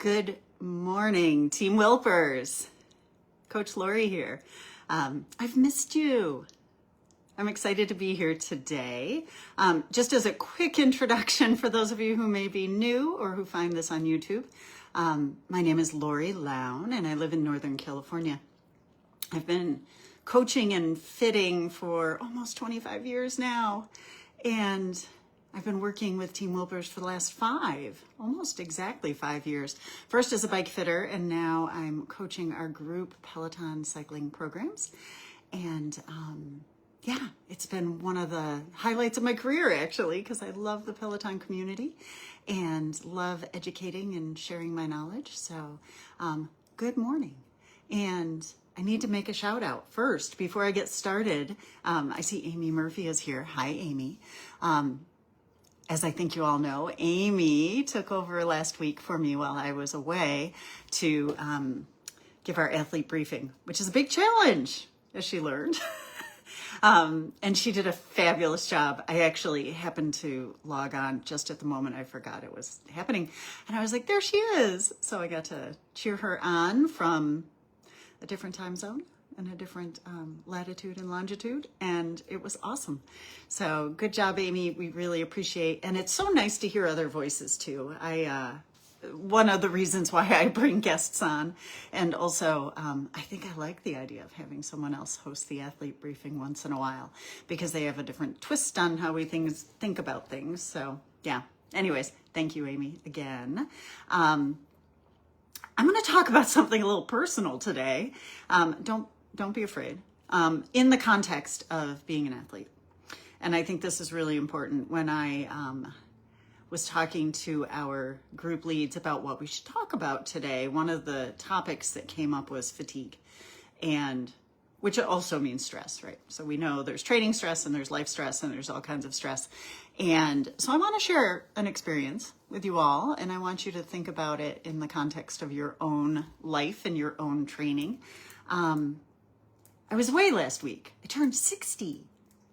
Good morning, Team Wilpers. Coach Lorri here. I've missed you. I'm excited to be here today. Just as a quick introduction for those of you who may be new or who find this on YouTube, my name is Lorri Lown and I live in Northern California. I've been coaching and fitting for almost 25 years now, and I've been working with Team Wilpers for the last almost exactly 5 years. First as a bike fitter, and now I'm coaching our group Peloton cycling programs. And yeah, it's been one of the highlights of my career, actually, because I love the Peloton community and love educating and sharing my knowledge. So good morning. And I need to make a shout out first before I get started. I see Amy Murphy is here. Hi, Amy. As I think you all know, Amy took over last week for me while I was away to give our athlete briefing, which is a big challenge, as she learned. And she did a fabulous job. I actually happened to log on just at the moment I forgot it was happening. And I was like, there she is. So I got to cheer her on from a different time zone and a different latitude and longitude, and it was awesome. So good job, Amy. We really appreciate, and it's so nice to hear other voices too. One of the reasons why I bring guests on, and also I think I like the idea of having someone else host the athlete briefing once in a while, because they have a different twist on how we think about things. So yeah, anyways, thank you, Amy, again. I'm going to talk about something a little personal today. Don't be afraid. In the context of being an athlete. And I think this is really important. When I was talking to our group leads about what we should talk about today, one of the topics that came up was fatigue, and which also means stress, right? So we know there's training stress and there's life stress and there's all kinds of stress. And so I want to share an experience with you all, and I want you to think about it in the context of your own life and your own training. I was away last week. I turned 60.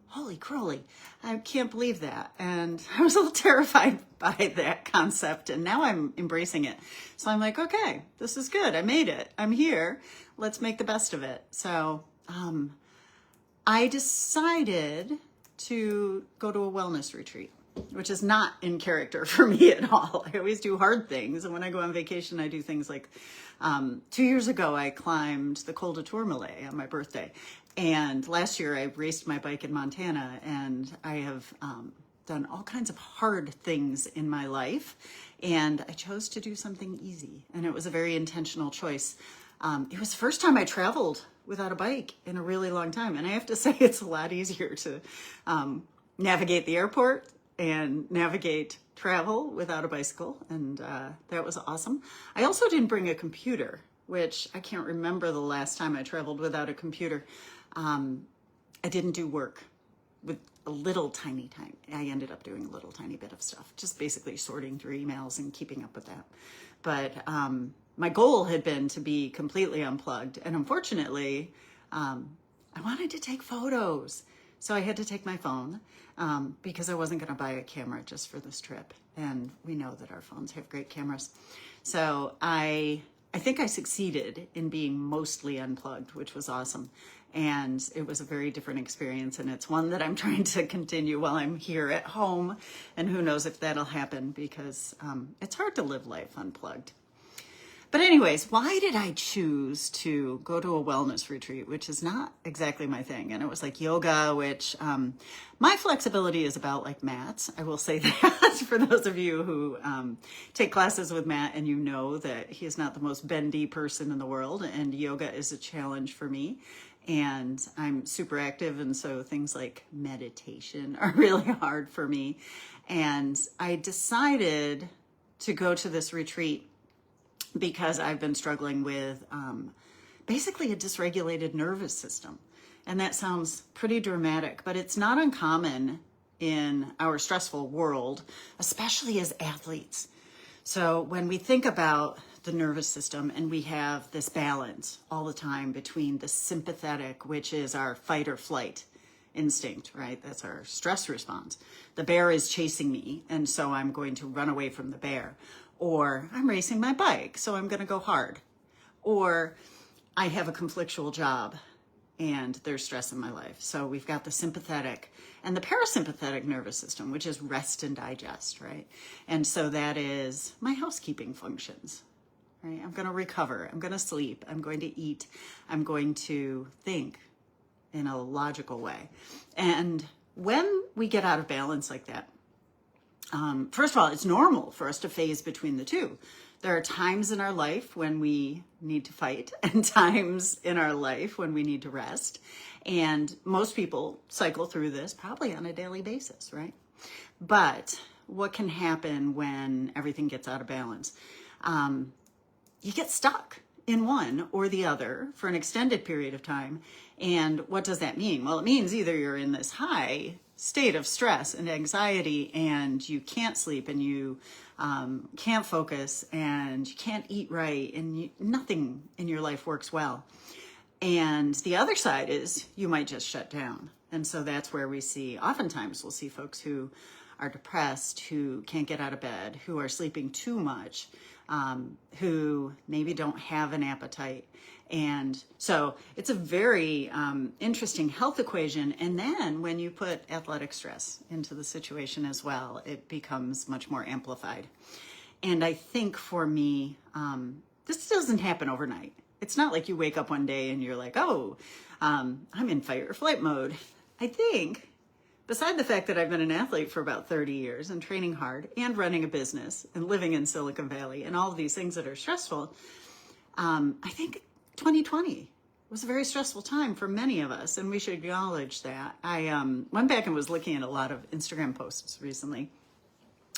Holy crowley. I can't believe that. And I was a little terrified by that concept, and now I'm embracing it. So I'm like, okay, this is good. I made it. I'm here. Let's make the best of it. So I decided to go to a wellness retreat, which is not in character for me at all. I always do hard things. And when I go on vacation, I do things like 2 years ago, I climbed the Col de Tourmalet on my birthday. And last year I raced my bike in Montana, and I have done all kinds of hard things in my life. And I chose to do something easy. And it was a very intentional choice. It was the first time I traveled without a bike in a really long time. And I have to say, it's a lot easier to navigate the airport and navigate travel without a bicycle, and that was awesome. I also didn't bring a computer, which I can't remember the last time I traveled without a computer. I didn't do work with a little tiny time. I ended up doing a little tiny bit of stuff, just basically sorting through emails and keeping up with that. But my goal had been to be completely unplugged, and unfortunately, I wanted to take photos. So I had to take my phone because I wasn't going to buy a camera just for this trip. And we know that our phones have great cameras. So I think I succeeded in being mostly unplugged, which was awesome. And it was a very different experience. And it's one that I'm trying to continue while I'm here at home. And who knows if that'll happen, because it's hard to live life unplugged. But anyways, why did I choose to go to a wellness retreat, which is not exactly my thing? And it was like yoga, which my flexibility is about like Matt's. I will say that for those of you who take classes with Matt, and you know that he is not the most bendy person in the world, and yoga is a challenge for me. And I'm super active, and so things like meditation are really hard for me. And I decided to go to this retreat because I've been struggling with basically a dysregulated nervous system. And that sounds pretty dramatic, but it's not uncommon in our stressful world, especially as athletes. So when we think about the nervous system, and we have this balance all the time between the sympathetic, which is our fight or flight instinct, right? That's our stress response. The bear is chasing me, and so I'm going to run away from the bear. Or I'm racing my bike, so I'm going to go hard. Or I have a conflictual job and there's stress in my life. So we've got the sympathetic and the parasympathetic nervous system, which is rest and digest, right? And so that is my housekeeping functions, right? I'm going to recover. I'm going to sleep. I'm going to eat. I'm going to think in a logical way. And when we get out of balance like that, first of all, it's normal for us to phase between the two. There are times in our life when we need to fight and times in our life when we need to rest. And most people cycle through this probably on a daily basis, right? But what can happen when everything gets out of balance? You get stuck in one or the other for an extended period of time. And what does that mean? Well, it means either you're in this high state of stress and anxiety and you can't sleep and you can't focus and you can't eat right and nothing in your life works well. And the other side is you might just shut down. And so that's where we see, oftentimes we'll see folks who are depressed, who can't get out of bed, who are sleeping too much, who maybe don't have an appetite. And so it's a very interesting health equation. And then when you put athletic stress into the situation as well, it becomes much more amplified. And I think for me, this doesn't happen overnight. It's not like you wake up one day and you're like, oh, I'm in fight or flight mode. I think beside the fact that I've been an athlete for about 30 years and training hard and running a business and living in Silicon Valley and all of these things that are stressful, I think 2020 was a very stressful time for many of us, and we should acknowledge that. I went back and was looking at a lot of Instagram posts recently.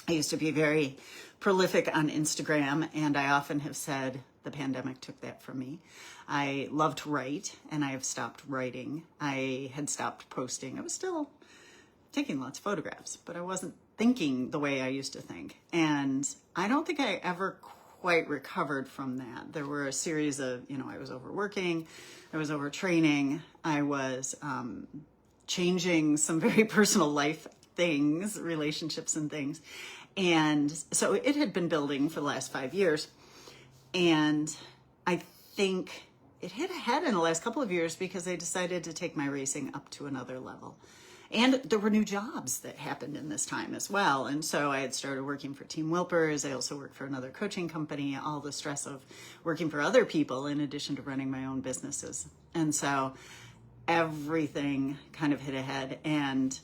I used to be very prolific on Instagram, and I often have said the pandemic took that from me. I love to write, and I have stopped writing. I had stopped posting. I was still taking lots of photographs, but I wasn't thinking the way I used to think. And I don't think I ever quite recovered from that. There were a series of, I was overworking, I was overtraining, I was changing some very personal life things, relationships and things. And so it had been building for the last 5 years. And I think it hit a head in the last couple of years because I decided to take my racing up to another level. And there were new jobs that happened in this time as well. And so I had started working for Team Wilpers. I also worked for another coaching company, all the stress of working for other people in addition to running my own businesses. And so everything kind of hit a head. And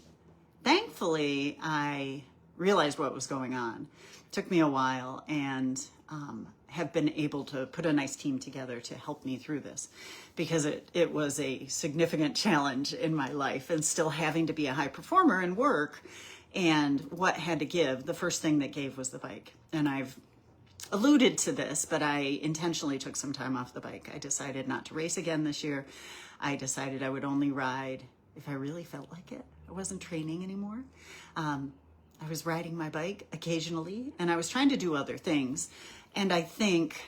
thankfully, I realized what was going on. It took me a while and have been able to put a nice team together to help me through this because it was a significant challenge in my life and still having to be a high performer and work. And what had to give, the first thing that gave was the bike. And I've alluded to this, but I intentionally took some time off the bike. I decided not to race again this year. I decided I would only ride if I really felt like it. I wasn't training anymore. I was riding my bike occasionally, and I was trying to do other things. And I think,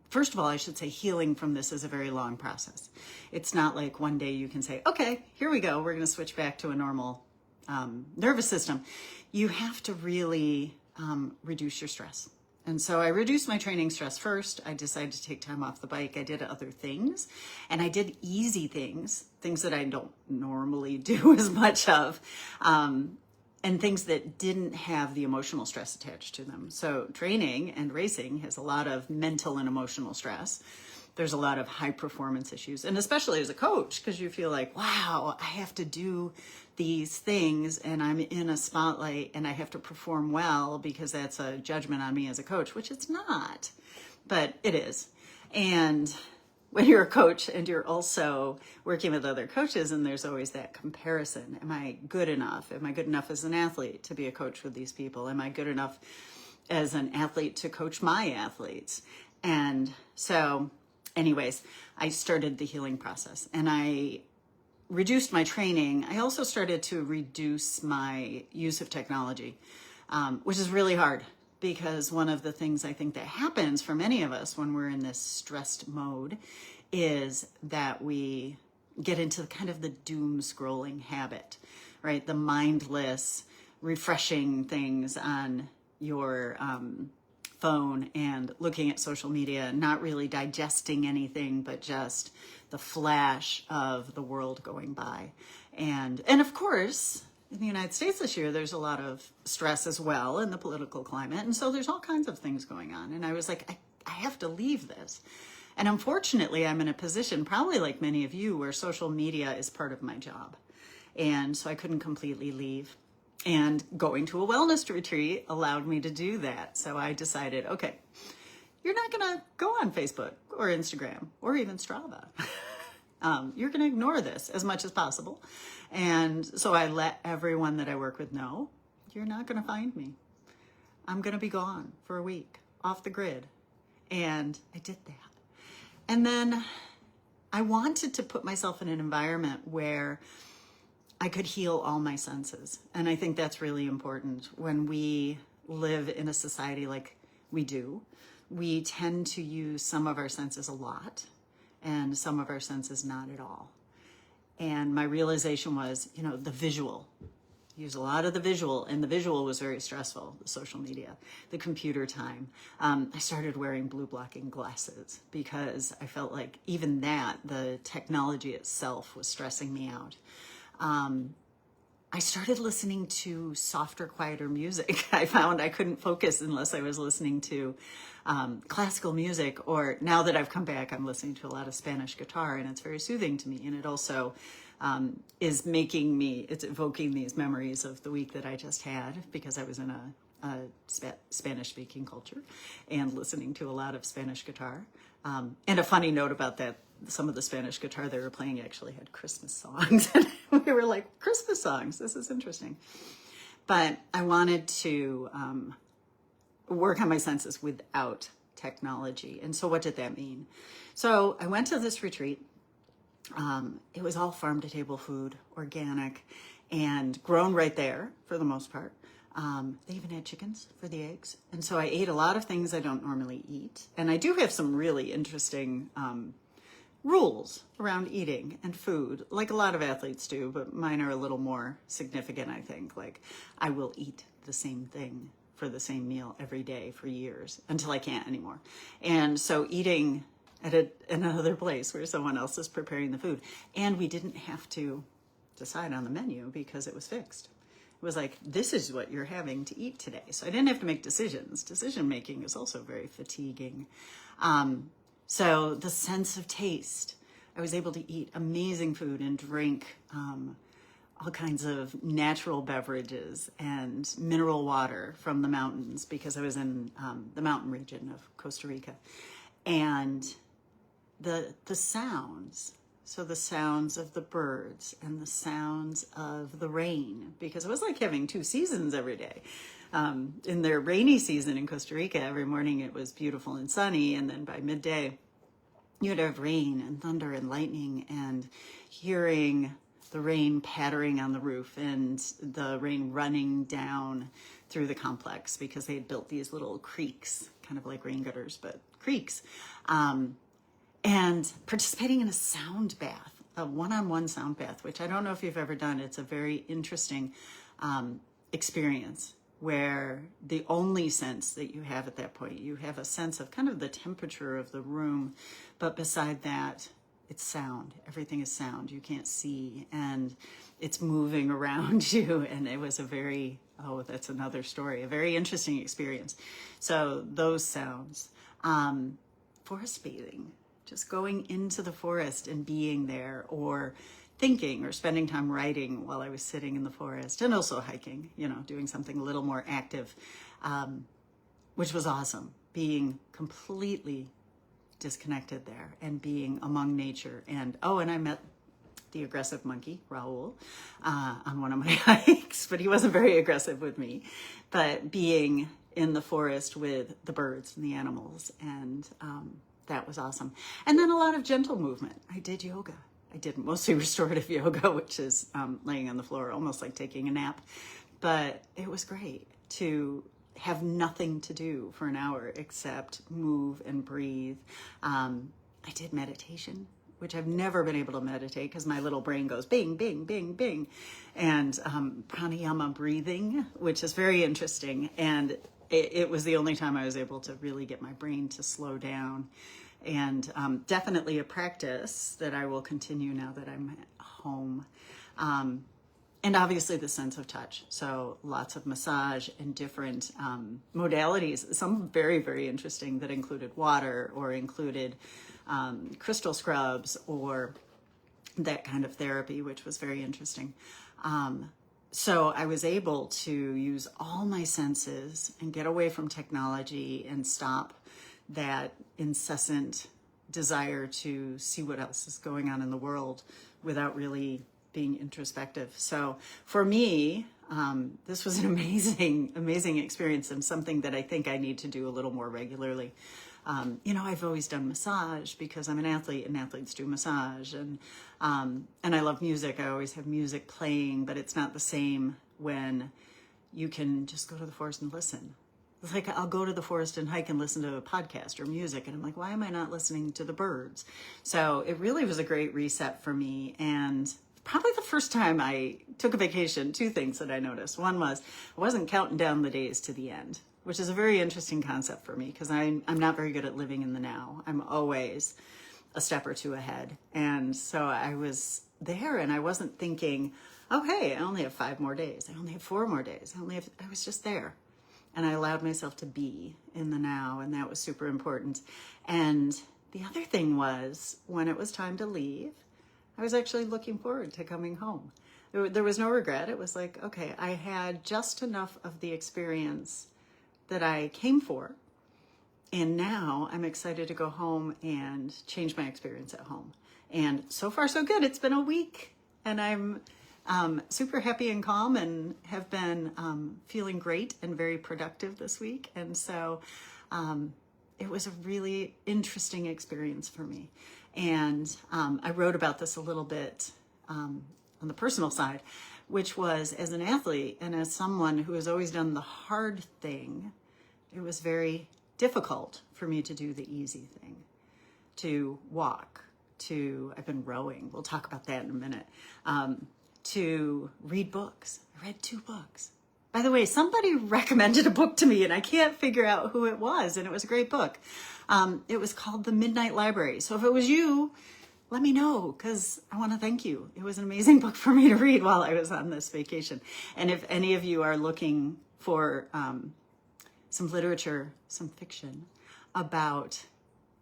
first of all, I should say healing from this is a very long process. It's not like one day you can say, okay, here we go. We're going to switch back to a normal nervous system. You have to really reduce your stress. And so I reduced my training stress first. I decided to take time off the bike. I did other things, and I did easy things that I don't normally do as much of. And things that didn't have the emotional stress attached to them. So training and racing has a lot of mental and emotional stress. There's a lot of high performance issues. And especially as a coach, because you feel like, wow, I have to do these things and I'm in a spotlight and I have to perform well because that's a judgment on me as a coach, which it's not, but it is. And when you're a coach and you're also working with other coaches and there's always that comparison. Am I good enough? Am I good enough as an athlete to be a coach with these people? Am I good enough as an athlete to coach my athletes? And so anyways, I started the healing process and I reduced my training. I also started to reduce my use of technology, which is really hard. Because one of the things I think that happens for many of us when we're in this stressed mode is that we get into kind of the doom scrolling habit, right? The mindless refreshing things on your phone and looking at social media, not really digesting anything, but just the flash of the world going by. And of course, in the United States this year, there's a lot of stress as well in the political climate. And so there's all kinds of things going on. And I was like, I have to leave this. And unfortunately, I'm in a position, probably like many of you, where social media is part of my job. And so I couldn't completely leave. And going to a wellness retreat allowed me to do that. So I decided, okay, you're not going to go on Facebook or Instagram or even Strava. You're going to ignore this as much as possible. And so I let everyone that I work with know, you're not going to find me. I'm going to be gone for a week, off the grid. And I did that. And then I wanted to put myself in an environment where I could heal all my senses. And I think that's really important. When we live in a society like we do, we tend to use some of our senses a lot and some of our senses not at all. And my realization was, the visual. Use a lot of the visual, and the visual was very stressful, the social media, the computer time. I started wearing blue blocking glasses because I felt like even that, the technology itself was stressing me out. I started listening to softer, quieter music. I found I couldn't focus unless I was listening to classical music, or now that I've come back, I'm listening to a lot of Spanish guitar, and it's very soothing to me. And it also is it's evoking these memories of the week that I just had, because I was in a Spanish-speaking culture and listening to a lot of Spanish guitar. And a funny note about that, some of the Spanish guitar they were playing actually had Christmas songs. And we were like, Christmas songs, this is interesting. But I wanted to work on my senses without technology. And so what did that mean? So I went to this retreat. It was all farm to table food, organic, and grown right there for the most part. They even had chickens for the eggs. And so I ate a lot of things I don't normally eat. And I do have some really interesting rules around eating and food, like a lot of athletes do, but mine are a little more significant, I think. Like, I will eat the same thing for the same meal every day for years until I can't anymore. And so eating at another place where someone else is preparing the food. And we didn't have to decide on the menu because it was fixed. It was like, this is what you're having to eat today. So I didn't have to make decisions. Decision making is also very fatiguing. So the sense of taste, I was able to eat amazing food and drink all kinds of natural beverages and mineral water from the mountains, because I was in the mountain region of Costa Rica. And the sounds, so the sounds of the birds and the sounds of the rain, because it was like having two seasons every day. In their rainy season in Costa Rica, every morning it was beautiful and sunny, and then by midday you'd have rain and thunder and lightning, and hearing the rain pattering on the roof and the rain running down through the complex, because they had built these little creeks, kind of like rain gutters, but creeks. And participating in a sound bath, a one-on-one sound bath, which I don't know if you've ever done. It's a very interesting experience, where the only sense that you have at that point, you have a sense of kind of the temperature of the room, but beside that, it's sound. Everything is sound. You can't see, and it's moving around you. And it was that's another story, a very interesting experience. So those sounds, forest bathing, just going into the forest and being there, or thinking or spending time writing while I was sitting in the forest, and also hiking, doing something a little more active, which was awesome. Being completely disconnected there and being among nature. And I met the aggressive monkey, Raul, on one of my hikes, but he wasn't very aggressive with me. But being in the forest with the birds and the animals, and that was awesome. And then a lot of gentle movement. I did yoga. I did mostly restorative yoga, which is laying on the floor, almost like taking a nap. But it was great to have nothing to do for an hour except move and breathe. I did meditation, which I've never been able to meditate because my little brain goes bing, bing, bing, bing. And pranayama breathing, which is very interesting. And it was the only time I was able to really get my brain to slow down. And definitely a practice that I will continue now that I'm at home. And obviously the sense of touch. So lots of massage and different modalities, some very, very interesting that included water or included crystal scrubs or that kind of therapy, which was very interesting. So I was able to use all my senses and get away from technology and stop that incessant desire to see what else is going on in the world without really being introspective. So for me, this was an amazing experience and something that I think I need to do a little more regularly. I've always done massage because I'm an athlete and athletes do massage, and I love music. I always have music playing, but it's not the same when you can just go to the forest and listen. It's like I'll go to the forest and hike and listen to a podcast or music, and I'm like, why am I not listening to the birds? So it really was a great reset for me, and probably the first time I took a vacation, two things that I noticed. One was I wasn't counting down the days to the end, which is a very interesting concept for me because I'm not very good at living in the now. I'm always a step or two ahead. And so I was there and I wasn't thinking, okay, I only have 5 more days. I only have 4 more days. I was just there. And I allowed myself to be in the now, and that was super important. And the other thing was when it was time to leave, I was actually looking forward to coming home. There was no regret. It was like, okay, I had just enough of the experience that I came for. And now I'm excited to go home and change my experience at home. And so far, so good. It's been a week and I'm super happy and calm and have been feeling great and very productive this week. And so it was a really interesting experience for me. And I wrote about this a little bit on the personal side, which was as an athlete and as someone who has always done the hard thing, it was very difficult for me to do the easy thing, to walk, I've been rowing, we'll talk about that in a minute, to read books. I read 2 books. By the way, somebody recommended a book to me and I can't figure out who it was, and it was a great book. It was called The Midnight Library. So if it was you, let me know because I want to thank you. It was an amazing book for me to read while I was on this vacation. And if any of you are looking for some literature, some fiction about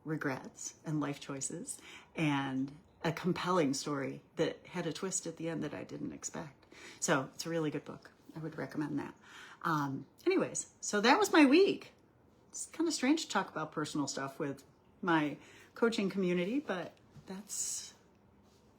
regrets and life choices and a compelling story that had a twist at the end that I didn't expect. So it's a really good book. I would recommend that. Anyways, so that was my week. It's kind of strange to talk about personal stuff with my coaching community, but that's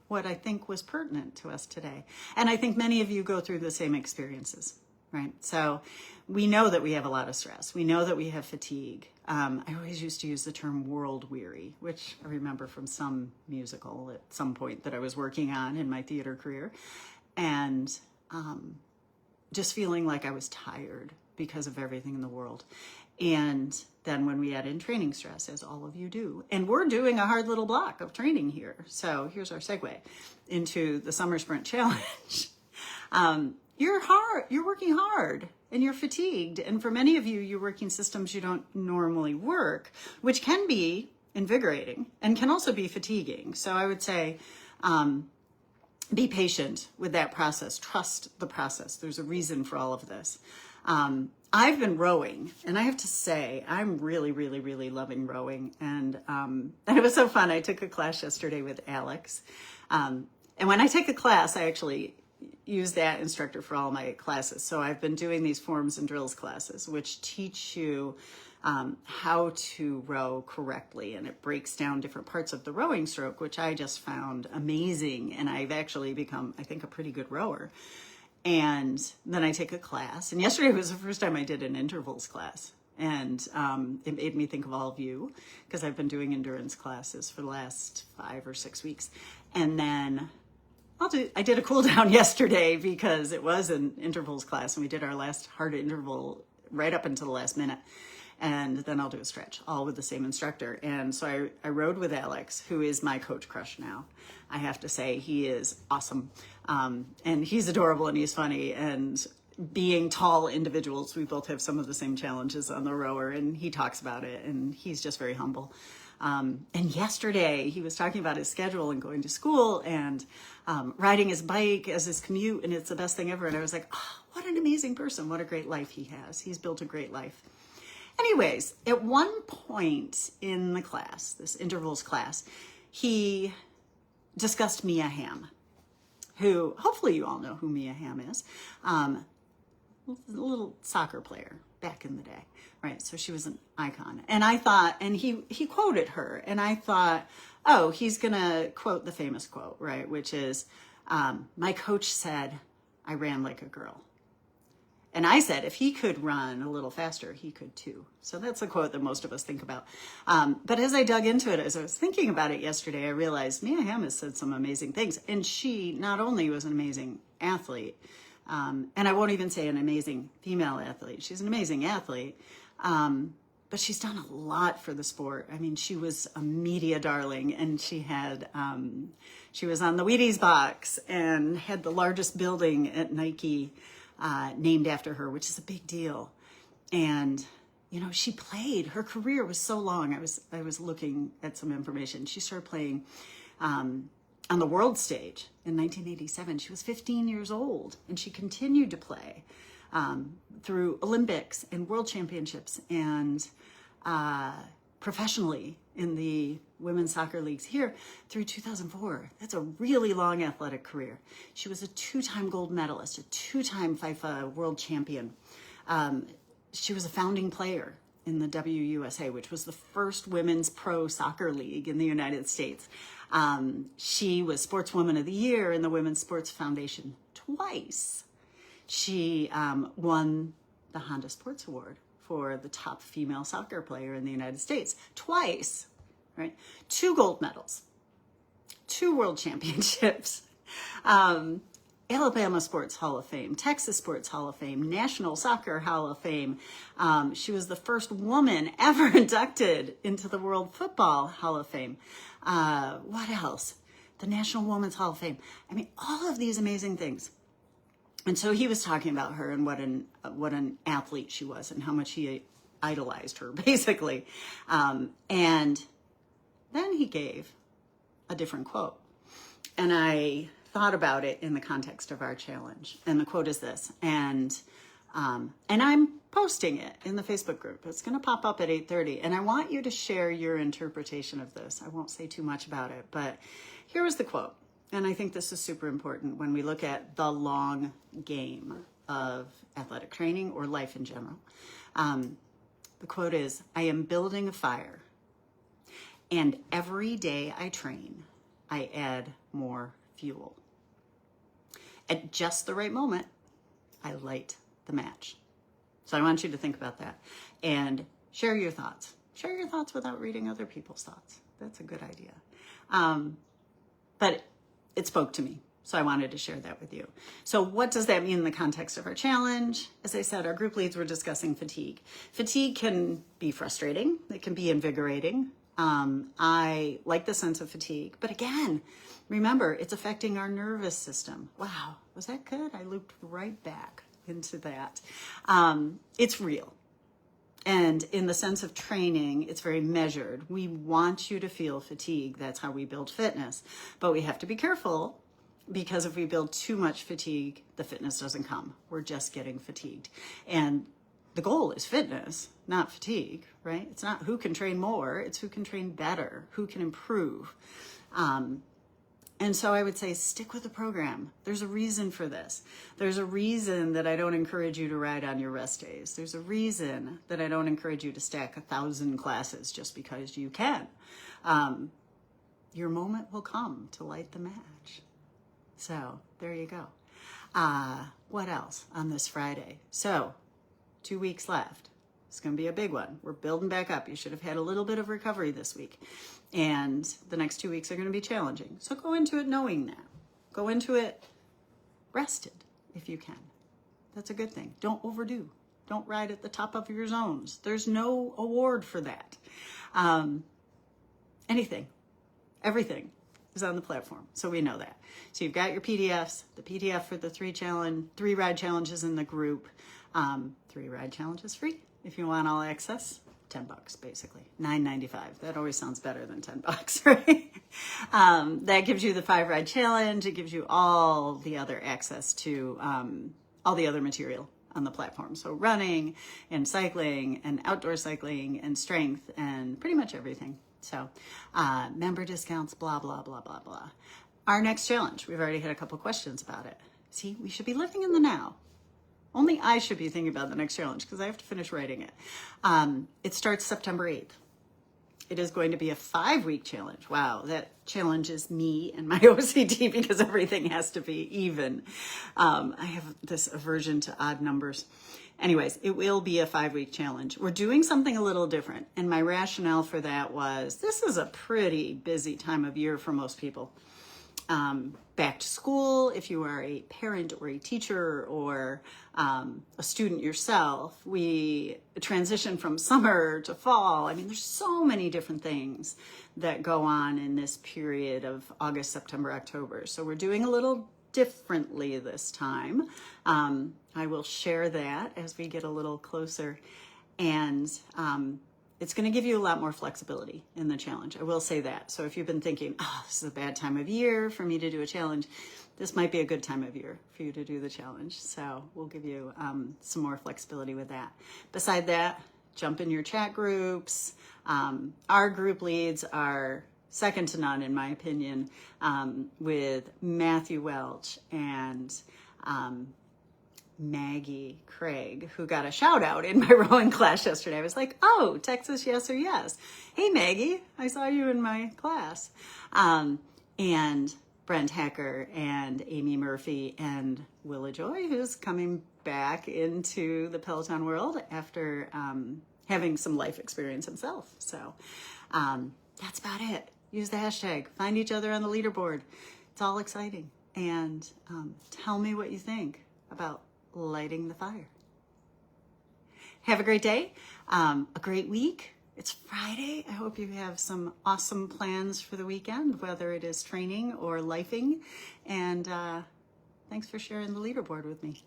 what I think was pertinent to us today. And I think many of you go through the same experiences, right? So we know that we have a lot of stress. We know that we have fatigue. I always used to use the term world weary, which I remember from some musical at some point that I was working on in my theater career. And just feeling like I was tired because of everything in the world. And then when we add in training stress, as all of you do, and we're doing a hard little block of training here. So here's our segue into the Summer Sprint Challenge. You're working hard and you're fatigued. And for many of you, you're working systems you don't normally work, which can be invigorating and can also be fatiguing. So I would say, be patient with that process. Trust the process. There's a reason for all of this. I've been rowing, and I have to say, I'm really, really, really loving rowing. And it was so fun. I took a class yesterday with Alex. And when I take a class, I actually use that instructor for all my classes. So I've been doing these forms and drills classes, which teach you how to row correctly. And it breaks down different parts of the rowing stroke, which I just found amazing. And I've actually become, I think, a pretty good rower. And then I take a class. And yesterday was the first time I did an intervals class. And it made me think of all of you because I've been doing endurance classes for the last 5 or 6 weeks. And then I did a cool down yesterday because it was an intervals class and we did our last hard interval right up until the last minute. And then I'll do a stretch, all with the same instructor. And so I rode with Alex, who is my coach crush now. I have to say, he is awesome. And he's adorable and he's funny. And being tall individuals, we both have some of the same challenges on the rower, and he talks about it, and he's just very humble. And yesterday he was talking about his schedule and going to school and riding his bike as his commute, and it's the best thing ever. And I was like, oh, what an amazing person. What a great life he has. He's built a great life. Anyways, at one point in the class, this intervals class, he discussed Mia Hamm, who hopefully you all know who Mia Hamm is. A little soccer player back in the day, right? So she was an icon. And I thought, and he quoted her, and I thought, oh, he's gonna quote the famous quote, right? Which is, my coach said, I ran like a girl. And I said, if he could run a little faster, he could too. So that's a quote that most of us think about. But as I dug into it, as I was thinking about it yesterday, I realized Mia Hamm has said some amazing things. And she not only was an amazing athlete, and I won't even say an amazing female athlete. She's an amazing athlete, but she's done a lot for the sport. I mean, she was a media darling, and she was on the Wheaties box and had the largest building at Nike named after her, which is a big deal. And, you know, she played, her career was so long. I was looking at some information. She started playing on the world stage in 1987. She was 15 years old, and she continued to play through Olympics and world championships and professionally in the women's soccer leagues here through 2004. That's a really long athletic career. She was a 2-time gold medalist, a 2-time FIFA world champion. She was a founding player in the WUSA, which was the first women's pro soccer league in the United States. She was Sportswoman of the Year in the Women's Sports Foundation twice. She won the Honda Sports Award for the top female soccer player in the United States twice, right? 2 gold medals, 2 world championships, Alabama Sports Hall of Fame, Texas Sports Hall of Fame, National Soccer Hall of Fame. She was the first woman ever inducted into the World Football Hall of Fame. What else? The National Women's Hall of Fame. I mean, all of these amazing things. And so he was talking about her and what an athlete she was and how much he idolized her, basically. And then he gave a different quote. And I thought about it in the context of our challenge. And the quote is this. And I'm posting it in the Facebook group. It's going to pop up at 8:30. And I want you to share your interpretation of this. I won't say too much about it, but here was the quote. And I think this is super important when we look at the long game of athletic training or life in general. The quote is, I am building a fire, and every day I train, I add more fuel. At just the right moment, I light the match. So I want you to think about that and share your thoughts. Share your thoughts without reading other people's thoughts. That's a good idea. But it spoke to me, so I wanted to share that with you. So what does that mean in the context of our challenge? As I said, our group leads were discussing fatigue. Fatigue can be frustrating. It can be invigorating. I like the sense of fatigue. But again, remember, it's affecting our nervous system. Wow, was that good? I looped right back into that. It's real. And in the sense of training, it's very measured. We want you to feel fatigue. That's how we build fitness. But we have to be careful, because if we build too much fatigue, the fitness doesn't come. We're just getting fatigued. And the goal is fitness, not fatigue, right? It's not who can train more, it's who can train better, who can improve. And so I would say stick with the program. There's a reason for this. There's a reason that I don't encourage you to ride on your rest days. There's a reason that I don't encourage you to stack 1,000 classes just because you can. Your moment will come to light the match. So there you go. What else on this Friday? So 2 weeks left. It's going to be a big one. We're building back up. You should have had a little bit of recovery this week. And the next 2 weeks are going to be challenging. So go into it knowing that. Go into it rested if you can. That's a good thing. Don't overdo. Don't ride at the top of your zones. There's no award for that. Anything, everything is on the platform, so we know that. So you've got your PDFs, the PDF for the 3 ride challenges in the group. 3 ride challenges free if you want all access. $10 basically, $9.95. That always sounds better than $10, right? That gives you the 5 ride challenge. It gives you all the other access to all the other material on the platform. So running and cycling and outdoor cycling and strength and pretty much everything. So member discounts, blah, blah, blah, blah, blah. Our next challenge, we've already had a couple questions about it. See, we should be living in the now. Only I should be thinking about the next challenge because I have to finish writing it. It starts September 8th. It is going to be a 5-week challenge. Wow, that challenges me and my OCD because everything has to be even. I have this aversion to odd numbers. Anyways, it will be a 5-week challenge. We're doing something a little different. And my rationale for that was this is a pretty busy time of year for most people. Back to school, if you are a parent or a teacher or a student yourself, we transition from summer to fall. I mean, there's so many different things that go on in this period of August, September, October. So we're doing a little differently this time. I will share that as we get a little closer. And it's going to give you a lot more flexibility in the challenge. I will say that. So if you've been thinking, oh, this is a bad time of year for me to do a challenge, this might be a good time of year for you to do the challenge. So we'll give you some more flexibility with that. Beside that, jump in your chat groups. Our group leads are second to none, in my opinion, with Matthew Welch and Maggie Craig, who got a shout out in my rowing class yesterday. I was like, oh, Texas, yes or yes. Hey, Maggie, I saw you in my class. And Brent Hacker and Amy Murphy and Willa Joy, who's coming back into the Peloton world after having some life experience himself. So that's about it. Use the hashtag, find each other on the leaderboard. It's all exciting. And tell me what you think about lighting the fire. Have a great day, a great week. It's Friday. I hope you have some awesome plans for the weekend, whether it is training or lifing. And thanks for sharing the leaderboard with me.